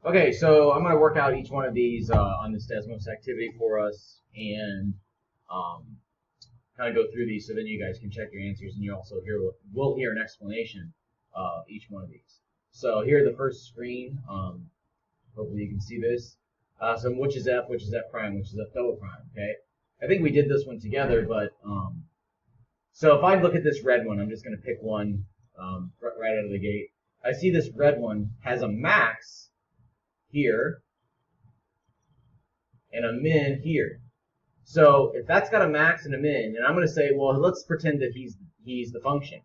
Okay, so I'm going to work out each one of these on this Desmos activity for us and um, kind of go through these so then you guys can check your answers and you also will hear an explanation of each one of these. So here's the first screen. Hopefully you can see this. So which is F prime, which is F double prime, okay? I think we did this one together, but so if I look at this red one, I'm just going to pick one right out of the gate. I see this red one has a max here and a min here. So if that's got a max and a min, and I'm going to say, well, let's pretend that he's the function,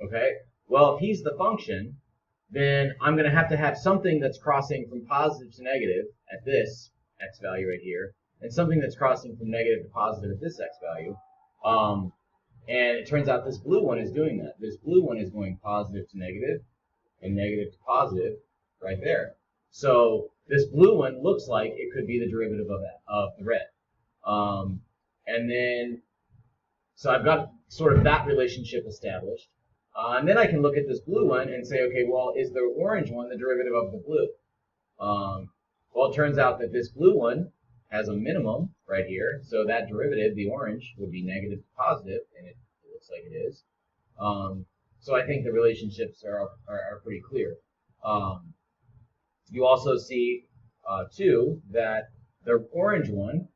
okay? Well, if he's the function, then I'm going to have something that's crossing from positive to negative at this x value right here, and something that's crossing from negative to positive at this x value. And it turns out this blue one is doing that. This blue one is going positive to negative and negative to positive right there. So this blue one looks like it could be the derivative of the red. And then, so I've got sort of that relationship established. And then I can look at this blue one and say, okay, well, is the orange one the derivative of the blue? Well, it turns out that this blue one has a minimum right here. So that derivative, the orange, would be negative to positive, and it looks like it is. So I think the relationships are pretty clear. You also see, too, that the orange one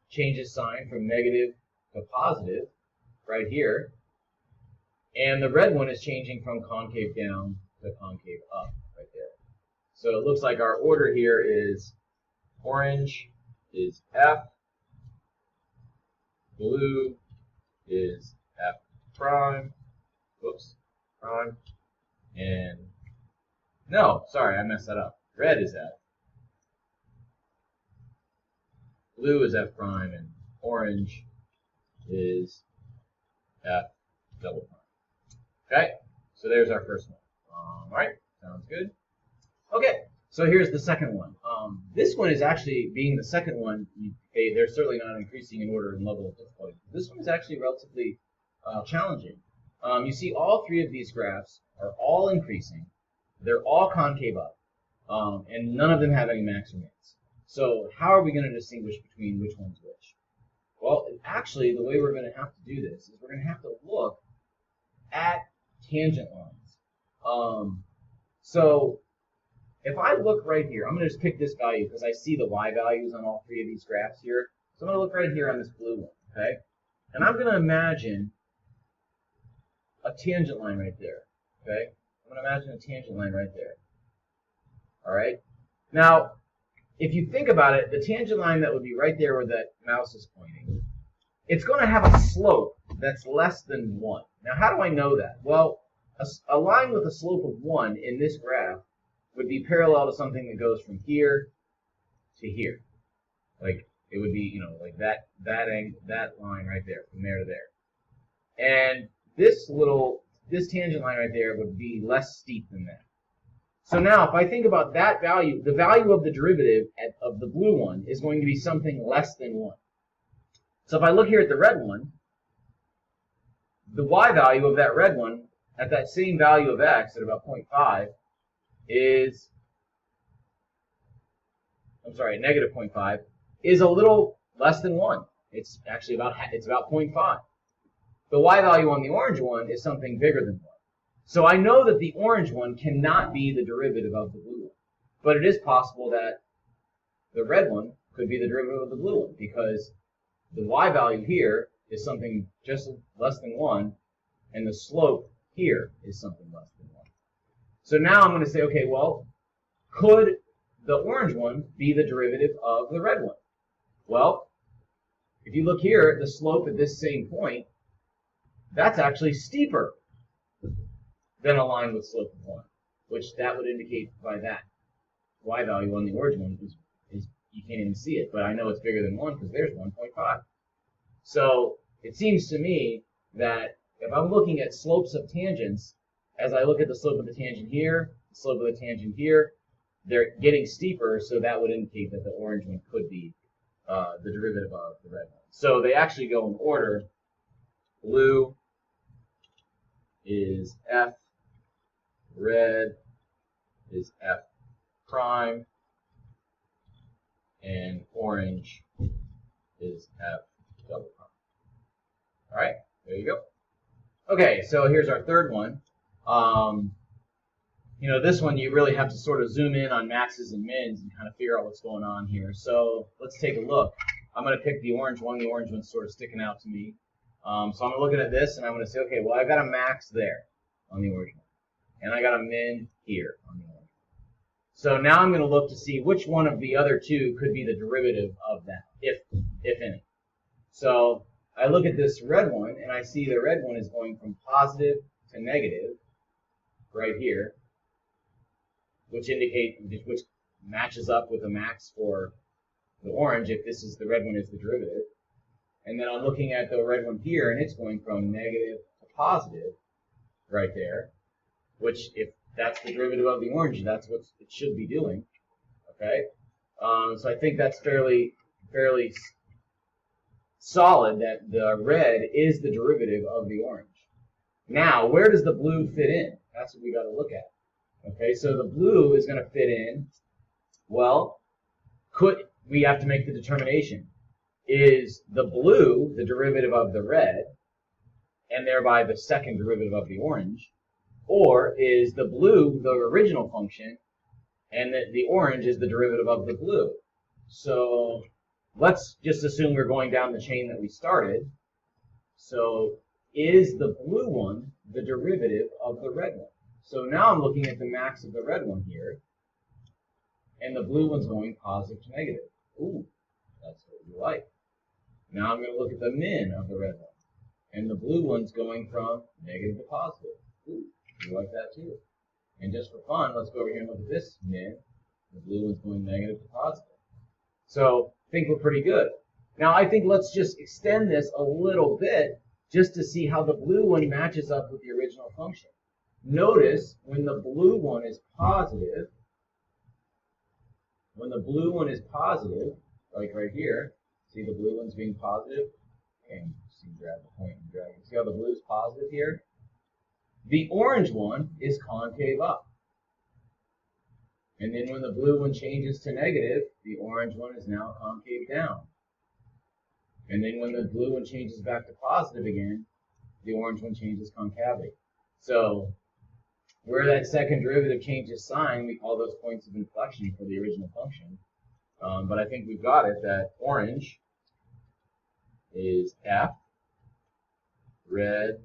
changes sign from negative to positive right here. And the red one is changing from concave down to concave up right there. So it looks like our order here is orange is F, blue is F prime, whoops, prime, and no, sorry, I messed that up. Red is F, blue is F prime, and orange is F double prime. Okay, so there's our first one. All right, sounds good. Okay, so here's the second one. This one is actually, being the second one, they're certainly not increasing in order and level of difficulty. This one is actually relatively challenging. You see all three of these graphs are all increasing. They're all concave up, and none of them have any max or mins. So how are we going to distinguish between which one's which? Well, actually, the way we're going to have to do this is we're going to have to look at tangent lines. So if I look right here, I'm going to just pick this value because I see the y values on all three of these graphs here. So I'm going to look right here on this blue one, okay? And I'm going to imagine a tangent line right there, okay? I'm going to imagine a tangent line right there, all right? Now, if you think about it, the tangent line that would be right there where that mouse is pointing, it's going to have a slope that's less than 1. Now, how do I know that? Well, a line with a slope of 1 in this graph would be parallel to something that goes from here to here. Like, it would be, like that line right there, from there to there. And this tangent line right there would be less steep than that. So now, if I think about that value, the value of the derivative of the blue one is going to be something less than 1. So if I look here at the red one, the y value of that red one at that same value of x at about 0.5 is, negative 0.5 is a little less than 1. It's actually about 0.5. The y value on the orange one is something bigger than 1. So I know that the orange one cannot be the derivative of the blue one. But it is possible that the red one could be the derivative of the blue one because the y value here is something just less than 1, and the slope here is something less than 1. So now I'm going to say, okay, well, could the orange one be the derivative of the red one? Well, if you look here, the slope at this same point, that's actually steeper than a line with slope of 1, which that would indicate by that y value on the orange one is you can't even see it, but I know it's bigger than 1 because there's 1.5. So it seems to me that if I'm looking at slopes of tangents, as I look at the slope of the tangent here, the slope of the tangent here, they're getting steeper, so that would indicate that the orange one could be the derivative of the red one. So they actually go in order. Blue is F, red is F prime, and orange is F double prime. All right, there you go. Okay, so here's our third one. This one you really have to sort of zoom in on maxes and mins and kind of figure out what's going on here. So let's take a look. I'm going to pick the orange one. The orange one's sort of sticking out to me. So I'm looking at this and I'm going to say, okay, well, I got a max there on the orange one. And I got a min here on the orange one. So now I'm going to look to see which one of the other two could be the derivative of that, if any. So I look at this red one and I see the red one is going from positive to negative right here, which matches up with the max for the orange if this is the red one is the derivative. And then I'm looking at the red one here, and it's going from negative to positive right there, which if that's the derivative of the orange, that's what it should be doing. Okay, so I think that's fairly solid that the red is the derivative of the orange. Now, where does the blue fit in? That's what we got to look at. Okay, so the blue is going to fit in. Well, we have to make the determination. Is the blue the derivative of the red, and thereby the second derivative of the orange? Or is the blue the original function, and the orange is the derivative of the blue? So let's just assume we're going down the chain that we started. So is the blue one the derivative of the red one? So now I'm looking at the max of the red one here, and the blue one's going positive to negative. Ooh, that's what we like. Now I'm going to look at the min of the red one, and the blue one's going from negative to positive. Ooh, we like that too. And just for fun, let's go over here and look at this min. The blue one's going negative to positive. So I think we're pretty good. Now I think let's just extend this a little bit just to see how the blue one matches up with the original function. Notice when the blue one is positive, like right here, see the blue one's being positive? Okay, see, grab the point and drag it. See how the blue is positive here? The orange one is concave up. And then when the blue one changes to negative, the orange one is now concave down. And then when the blue one changes back to positive again, the orange one changes concavity. So where that second derivative changes sign, we call those points of inflection for the original function. But I think we've got it that orange is F, red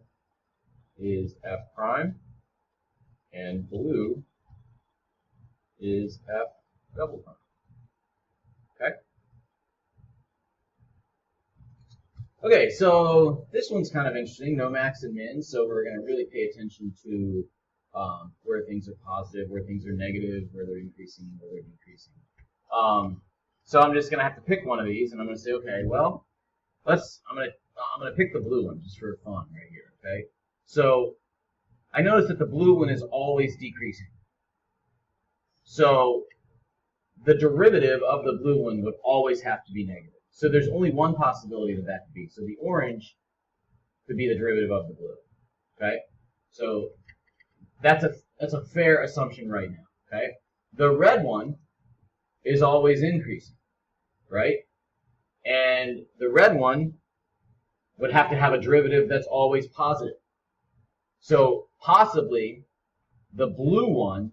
is F prime, and blue is F double prime. Okay? Okay, so this one's kind of interesting, no max and min, so we're going to really pay attention to where things are positive, where things are negative, where they're increasing, where they're decreasing. So I'm just going to have to pick one of these, and I'm going to say, okay, well, I'm going to pick the blue one just for fun right here, okay? So I notice that the blue one is always decreasing. So the derivative of the blue one would always have to be negative. So there's only one possibility that that could be. So the orange could be the derivative of the blue, okay? So that's a fair assumption right now, okay? The red one is always increasing, right? And the red one would have to have a derivative that's always positive. So possibly the blue one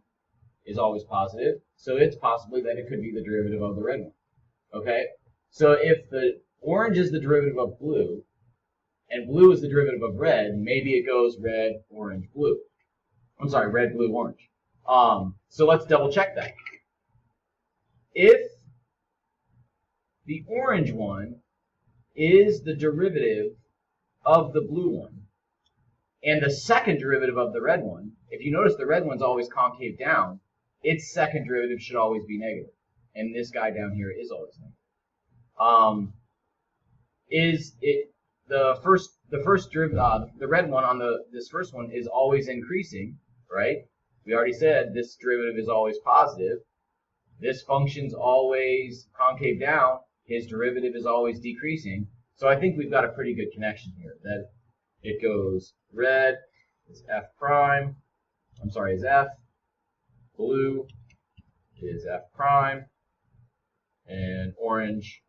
is always positive, so it's possibly that it could be the derivative of the red one, okay? So if the orange is the derivative of blue, and blue is the derivative of red, maybe it goes red, orange, blue. I'm sorry, red, blue, orange. So let's double check that. If the orange one is the derivative of the blue one, and the second derivative of the red one, if you notice the red one's always concave down, its second derivative should always be negative. And this guy down here is always negative. The red one on this first one is always increasing, right? We already said this derivative is always positive. This function's always concave down. His derivative is always decreasing. So I think we've got a pretty good connection here. That it goes red is F prime. Is F. Blue is F prime. and orange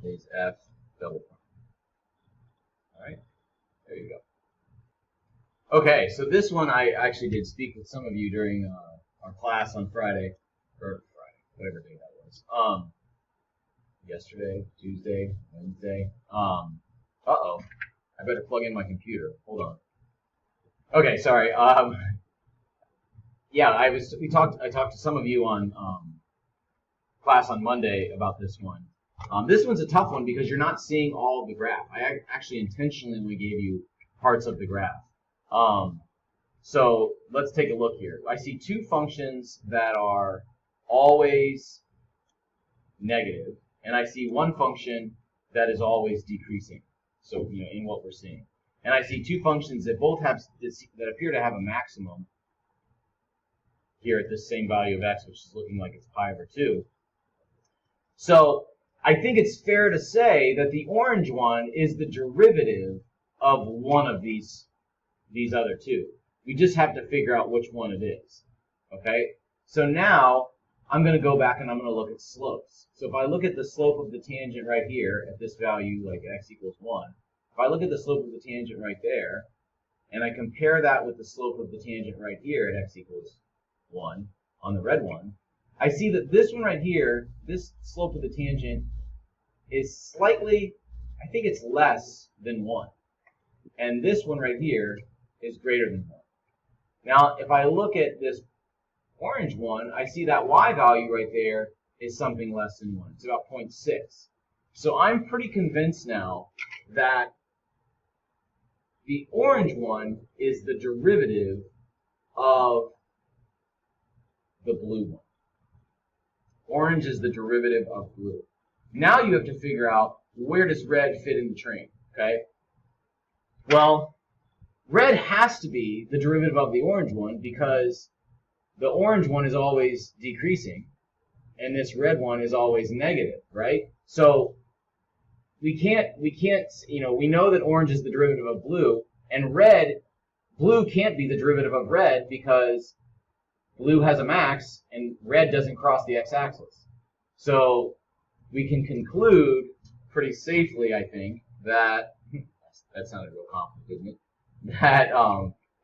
is F double prime. All right, there you go. Okay, so this one I actually did speak with some of you during our class on Friday, or Friday, whatever day that was. Yesterday, Tuesday, Wednesday. Uh-oh, I better plug in my computer. Hold on. Okay, sorry. Yeah, I talked to some of you on class on Monday about this one. This one's a tough one because you're not seeing all of the graph. I actually intentionally only gave you parts of the graph. So let's take a look here. I see two functions that are always negative, and I see one function that is always decreasing. So, in what we're seeing. And I see two functions that both have that appear to have a maximum here at this same value of x, which is looking like it's pi over 2. So I think it's fair to say that the orange one is the derivative of one of these other two. We just have to figure out which one it is. Okay? So now I'm going to go back and I'm going to look at slopes. So if I look at the slope of the tangent right here at this value, like x equals 1, if I look at the slope of the tangent right there, and I compare that with the slope of the tangent right here at x equals 1 on the red one, I see that this one right here, this slope of the tangent is slightly, I think it's less than 1. And this one right here is greater than 1. Now, if I look at this orange one, I see that y value right there is something less than 1. It's about 0.6. So I'm pretty convinced now that the orange one is the derivative of the blue one. Orange is the derivative of blue. Now you have to figure out, where does red fit in the train, okay? Well, red has to be the derivative of the orange one because the orange one is always decreasing and this red one is always negative, right? So we can't, we know that orange is the derivative of blue, and blue can't be the derivative of red because blue has a max and red doesn't cross the x-axis. So we can conclude pretty safely, I think, that, that sounded real confident, didn't it? That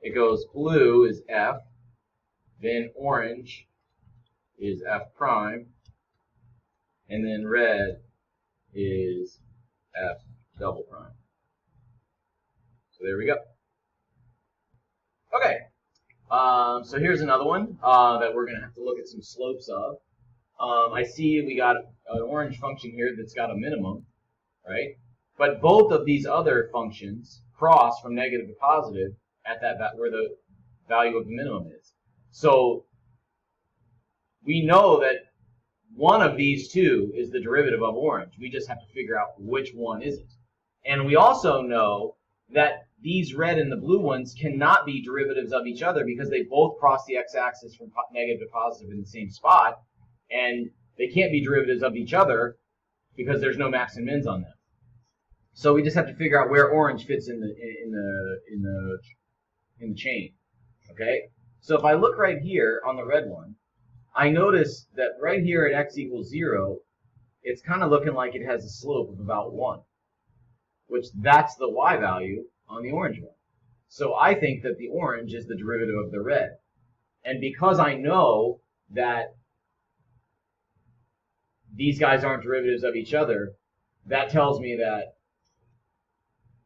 it goes blue is F, then orange is F prime, and then red is F double prime. So there we go. Okay. So here's another one that we're going to have to look at some slopes of. I see we got an orange function here that's got a minimum, right? But both of these other functions cross from negative to positive at where the value of the minimum is. So we know that one of these two is the derivative of orange. We just have to figure out which one is it. And we also know that these red and the blue ones cannot be derivatives of each other because they both cross the x-axis from negative to positive in the same spot, and they can't be derivatives of each other because there's no max and mins on them. So we just have to figure out where orange fits in the chain. Okay? So if I look right here on the red one, I notice that right here at x equals 0, it's kind of looking like it has a slope of about 1, which that's the y value on the orange one. So I think that the orange is the derivative of the red. And because I know that these guys aren't derivatives of each other, that tells me that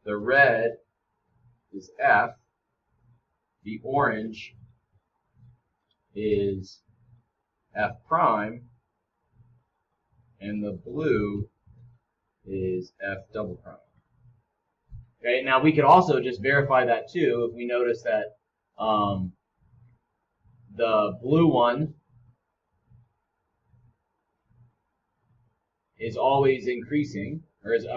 the red is F, the orange is F prime, and the blue is F double prime. Okay, now we could also just verify that too if we notice that the blue one is always increasing, the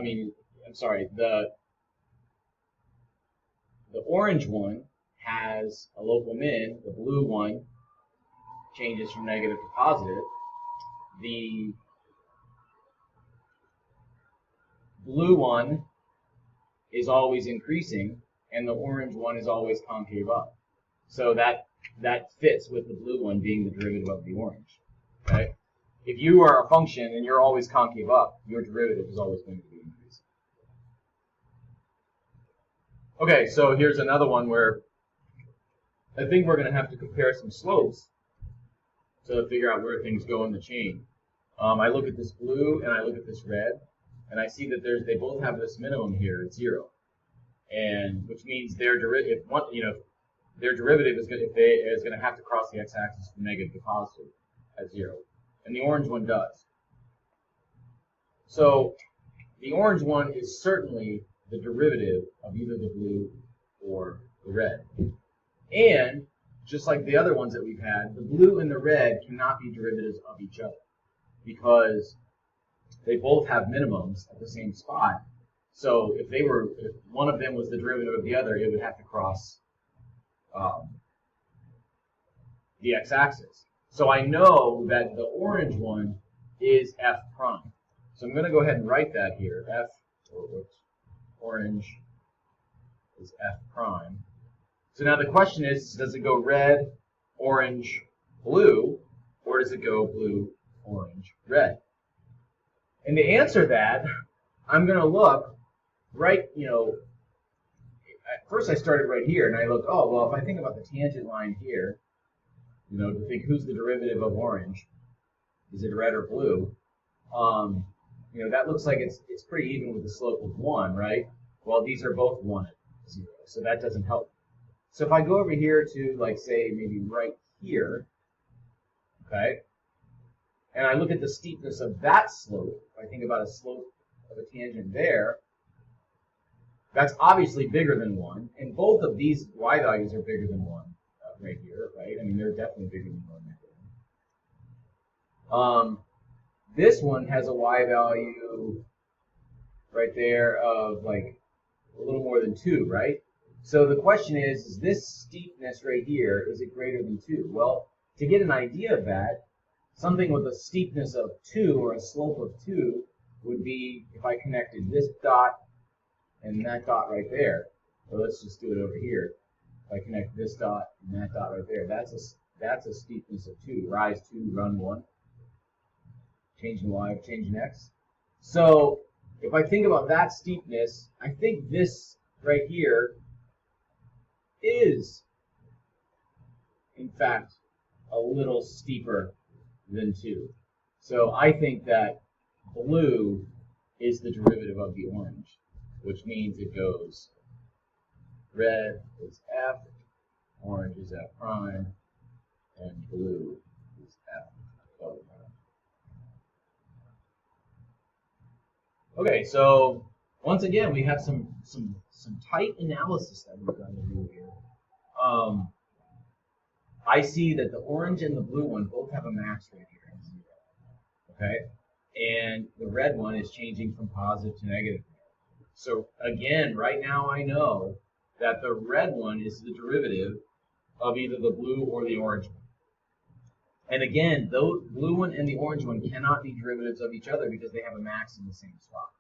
orange one has a local min, the blue one changes from negative to positive. The blue one is always increasing, and the orange one is always concave up. So that fits with the blue one being the derivative of the orange. Okay? if you are a function and you're always concave up, your derivative is always going to be increasing. Okay, so here's another one where I think we're going to have to compare some slopes to figure out where things go in the chain. I look at this blue and I look at this red, and I see that they both have this minimum here at 0, and which means their derivative, their derivative is going to have to cross the x-axis from negative to positive at 0, and the orange one does. So the orange one is certainly the derivative of either the blue or the red, and just like the other ones that we've had, the blue and the red cannot be derivatives of each other because they both have minimums at the same spot. So if one of them was the derivative of the other, it would have to cross the x-axis. So I know that the orange one is f prime. So I'm going to go ahead and write that here. Orange is f prime. So now the question is, does it go red, orange, blue, or does it go blue, orange, red? And to answer that, I'm going to look right, at first I started right here, and I looked, oh, well, if I think about the tangent line here, to think who's the derivative of orange, is it red or blue? That looks like it's pretty even with the slope of 1, right? Well, these are both 1 at 0, so that doesn't help. So if I go over here to, like, say, maybe right here, okay, and I look at the steepness of that slope, if I think about a slope of a tangent there, that's obviously bigger than 1, and both of these y values are bigger than 1 right here, right? I mean, they're definitely bigger than 1 right there. This one has a y value right there of, like, a little more than 2, right? So the question is this steepness right here, is it greater than 2? Well, to get an idea of that, something with a steepness of 2 or a slope of 2 would be if I connected this dot and that dot right there. So let's just do it over here. If I connect this dot and that dot right there, that's a steepness of 2. Rise 2, run 1. Changing y, changing x. So if I think about that steepness, I think this right here is, in fact, a little steeper than 2. So I think that blue is the derivative of the orange, which means it goes red is f, orange is f prime, and blue is f double prime. Okay, so once again, we have some tight analysis that we're going to do here. I see that the orange and the blue one both have a max right here at 0. Okay, and the red one is changing from positive to negative. So again, right now I know that the red one is the derivative of either the blue or the orange one. And again, the blue one and the orange one cannot be derivatives of each other because they have a max in the same spot.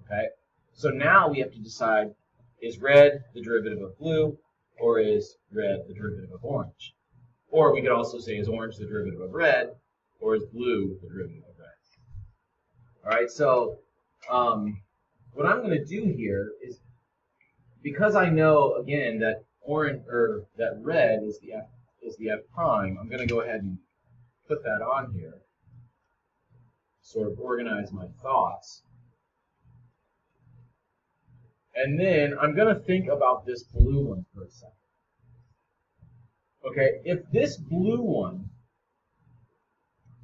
Okay? So now we have to decide, is red the derivative of blue, or is red the derivative of orange? Or we could also say, is orange the derivative of red, or is blue the derivative of red? All right, so what I'm going to do here is, because I know, again, that that red is the f prime, I'm going to go ahead and put that on here, sort of organize my thoughts. And then I'm going to think about this blue one for a second. Okay, if this blue one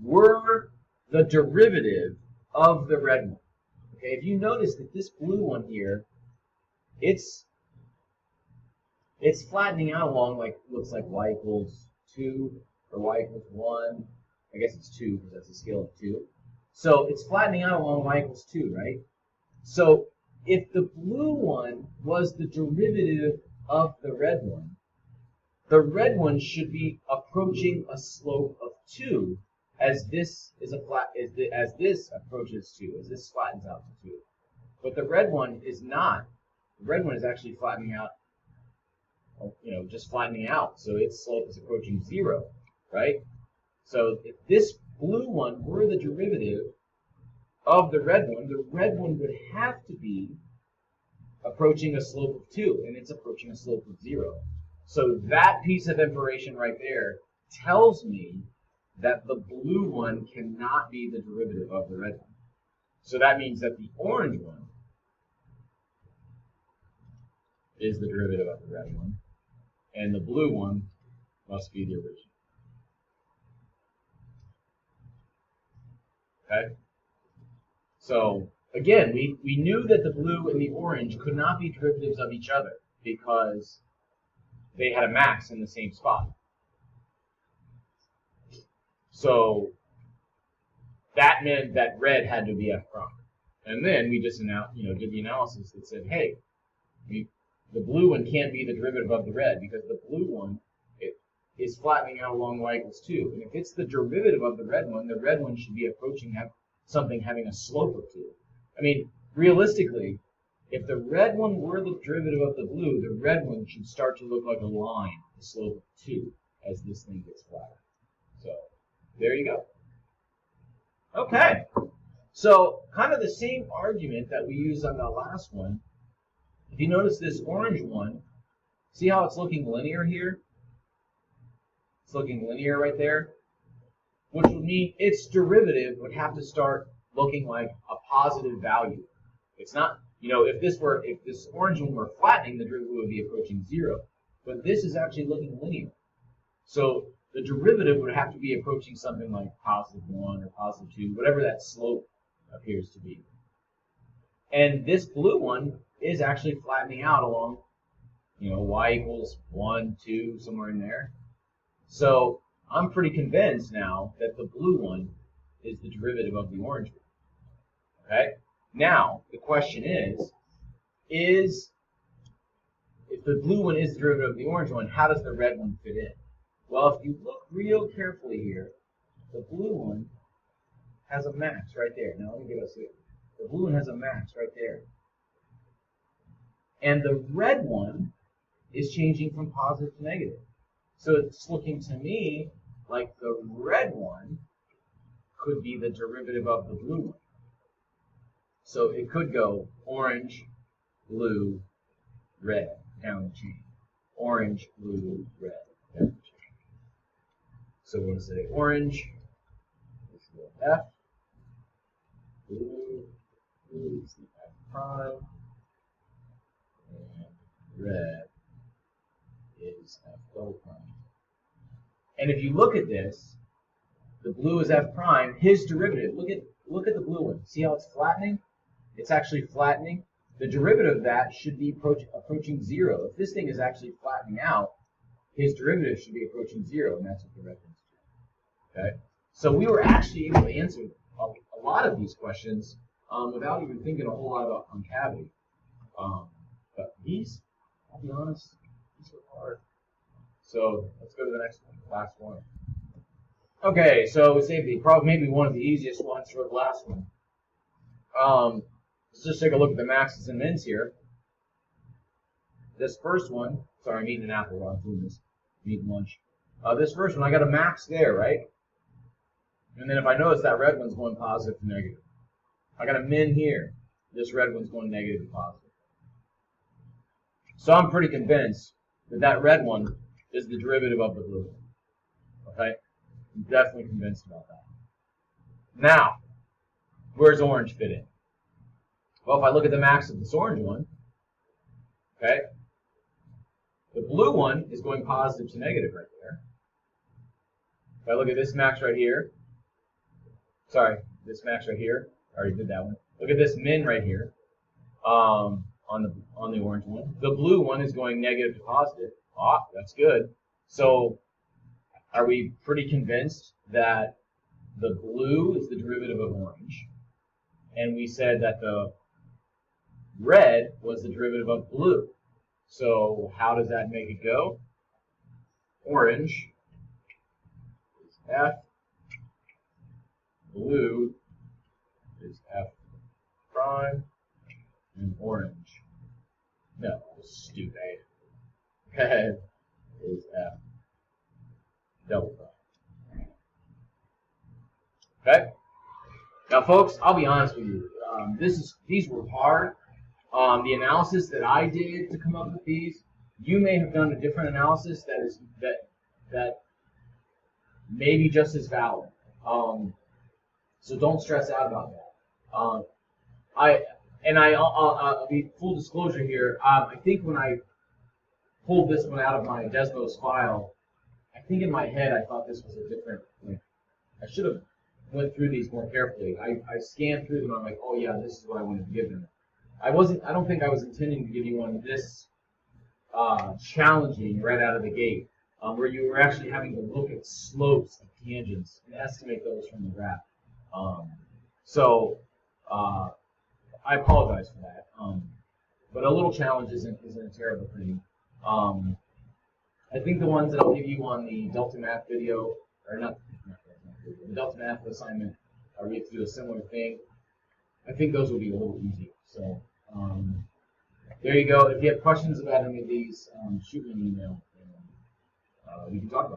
were the derivative of the red one, okay, if you notice that this blue one here, it's flattening out along, like, looks like y equals 2 or y equals 1. I guess it's 2 because that's a scale of 2. So it's flattening out along y equals 2, right? So if the blue one was the derivative of the red one should be approaching a slope of 2 as this approaches 2, as this flattens out to 2. But the red one is not. The red one is actually flattening out, just flattening out. So its slope is approaching 0, right? So if this blue one were the derivative of the red one would have to be approaching a slope of 2, and it's approaching a slope of 0. So that piece of information right there tells me that the blue one cannot be the derivative of the red one. So that means that the orange one is the derivative of the red one, and the blue one must be the original. Okay? So, again, we knew that the blue and the orange could not be derivatives of each other because they had a max in the same spot. So, that meant that red had to be f prime. And then we just did the analysis that said, hey, the blue one can't be the derivative of the red because the blue one is flattening out along y equals 2. And if it's the derivative of the red one should be approaching something having a slope of 2. I mean, realistically, if the red one were the derivative of the blue, the red one should start to look like a line, the slope of 2, as this thing gets flatter. So, there you go. Okay. So, kind of the same argument that we used on the last one. If you notice this orange one, see how it's looking linear here? It's looking linear right there, which would mean its derivative would have to start looking like a positive value. It's not, if this orange one were flattening, the derivative would be approaching 0. But this is actually looking linear. So the derivative would have to be approaching something like positive 1 or positive 2, whatever that slope appears to be. And this blue one is actually flattening out along, y equals 1, 2, somewhere in there. So I'm pretty convinced now that the blue one is the derivative of the orange one. Okay? Now, the question is if the blue one is the derivative of the orange one, how does the red one fit in? Well, if you look real carefully here, the blue one has a max right there. Now, let me give us it. The blue one has a max right there. And the red one is changing from positive to negative. So it's looking to me like the red one could be the derivative of the blue one. So it could go orange, blue, red, down the chain. Orange, blue, red, down the chain. So we're going to say orange is the F, blue is the F prime, and red is F double prime. And if you look at this, the blue is F prime, his derivative, look at the blue one. See how it's flattening? It's actually flattening. The derivative of that should be approaching 0. If this thing is actually flattening out, his derivative should be approaching 0, and that's what the red one's doing. Okay? So we were actually able to answer a lot of these questions without even thinking a whole lot about concavity. But these, I'll be honest, these were hard. So let's go to the next one, last one. Okay, so we saved maybe one of the easiest ones for the last one. Let's just take a look at the maxes and mins here. This first one, sorry, I'm eating an apple while I'm doing this. I'm eating lunch. This first one, I got a max there, right? And then if I notice that red one's going positive to negative. I got a min here. This red one's going negative to positive. So I'm pretty convinced that that red one is the derivative of the blue one. Okay? I'm definitely convinced about that. Now, where's orange fit in? Well, if I look at the max of this orange one, okay, the blue one is going positive to negative right there. If I look at this max right here, sorry, this max right here, I already did that one. Look at this min right here on the orange one. The blue one is going negative to positive. Ah, that's good. So are we pretty convinced that the blue is the derivative of orange? And we said that the red was the derivative of blue. So how does that make it go? Orange is F, blue is F prime, and orange, no, stupid, is F double prime. Okay. Now, folks, I'll be honest with you. These were hard. The analysis that I did to come up with these, you may have done a different analysis that may be just as valid. So don't stress out about that. I'll be full disclosure here. I think when I pulled this one out of my Desmos file, I think in my head I thought this was a different. I should have went through these more carefully. I scanned through them. And I'm like, oh yeah, this is what I wanted to give them. I don't think I was intending to give you one this challenging right out of the gate, where you were actually having to look at slopes and tangents and estimate those from the graph. I apologize for that. But a little challenge isn't a terrible thing. I think the ones that I'll give you on the Delta Math video, or not the Delta Math assignment, where you have to do a similar thing, I think those will be a little easier. So there you go. If you have questions about any of these, shoot me an email, and we can talk about it.